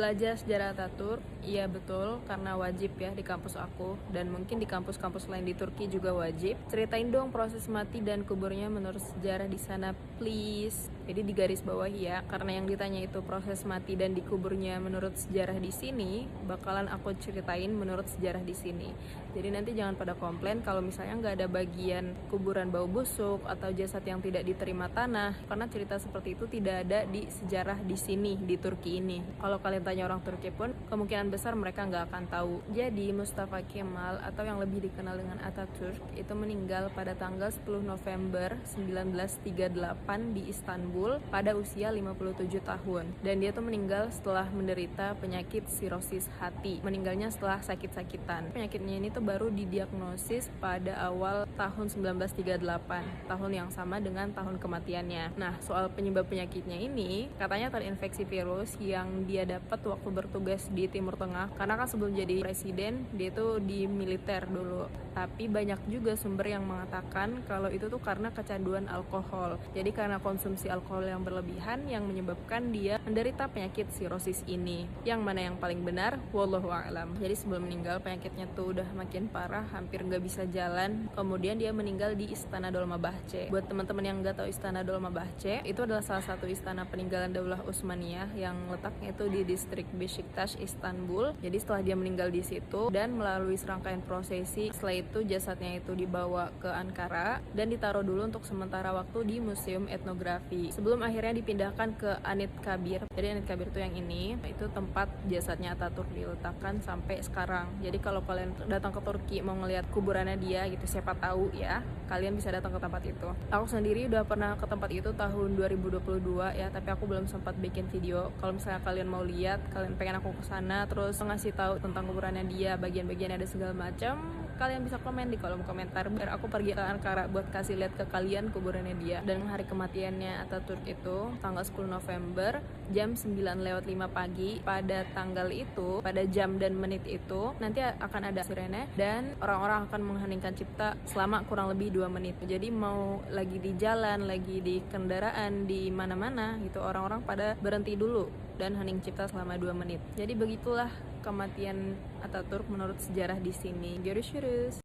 Belajar sejarah Ataturk, iya betul, karena wajib ya di kampus aku, dan mungkin di kampus-kampus lain di Turki juga wajib. Ceritain dong proses mati dan kuburnya menurut sejarah di sana, please. Jadi di garis bawah ya, karena yang ditanya itu proses mati dan dikuburnya menurut sejarah di sini, bakalan aku ceritain menurut sejarah di sini. Jadi nanti jangan pada komplain kalau misalnya nggak ada bagian kuburan bau busuk atau jasad yang tidak diterima tanah, karena cerita seperti itu tidak ada di sejarah di sini, di Turki ini. Kalau kalian tanya orang Turki pun, kemungkinan besar mereka nggak akan tahu. Jadi Mustafa Kemal atau yang lebih dikenal dengan Atatürk itu meninggal pada tanggal 10 November 1938 di Istanbul pada usia 57 tahun. Dan dia tuh meninggal setelah menderita penyakit sirosis hati. Meninggalnya setelah sakit-sakitan. Penyakitnya ini tuh baru didiagnosis pada awal tahun 1938, tahun yang sama dengan tahun kematiannya. Nah, soal penyebab penyakitnya ini, katanya terinfeksi virus yang dia dapat waktu bertugas di Timur Tengah. Karena kan sebelum jadi presiden, dia tuh di militer dulu. Tapi banyak juga sumber yang mengatakan kalau itu tuh karena kecanduan alkohol. Jadi karena konsumsi alkohol yang berlebihan yang menyebabkan dia menderita penyakit sirosis ini. Yang mana yang paling benar? Wallahu a'lam. Jadi sebelum meninggal penyakitnya tuh udah makin parah, hampir nggak bisa jalan. Kemudian dia meninggal di Istana Dolmabahce. Buat teman-teman yang nggak tahu Istana Dolmabahce, itu adalah salah satu istana peninggalan Daulah Utsmaniyah yang letaknya itu di distrik Beşiktaş, Istanbul. Jadi setelah dia meninggal di situ dan melalui serangkaian prosesi, setelah itu jasadnya itu dibawa ke Ankara dan ditaruh dulu untuk sementara waktu di Museum Etnografi. Sebelum akhirnya dipindahkan ke Anıtkabir. Jadi Anıtkabir itu yang ini, itu tempat jasadnya Ataturk diletakkan sampai sekarang. Jadi kalau kalian datang ke Turki mau ngelihat kuburannya dia gitu, siapa tahu ya, kalian bisa datang ke tempat itu. Aku sendiri udah pernah ke tempat itu tahun 2022 ya, tapi aku belum sempat bikin video. Kalau misalnya kalian mau lihat, kalian pengen aku kesana terus ngasih tahu tentang kuburannya dia, bagian-bagian ada segala macam, kalian bisa komen di kolom komentar biar aku pergi ke Ankara buat kasih lihat ke kalian kuburannya dia. Dan hari kematiannya Ataturk itu tanggal 10 November jam 9:05 pagi. Pada tanggal itu, pada jam dan menit itu nanti akan ada sirene dan orang-orang akan mengheningkan cipta selama kurang lebih 2 menit. Jadi mau lagi di jalan, lagi di kendaraan, di mana-mana gitu, orang-orang pada berhenti dulu dan hening cipta selama 2 menit. Jadi begitulah kematian Ataturk menurut sejarah di sini. Görüşürüz.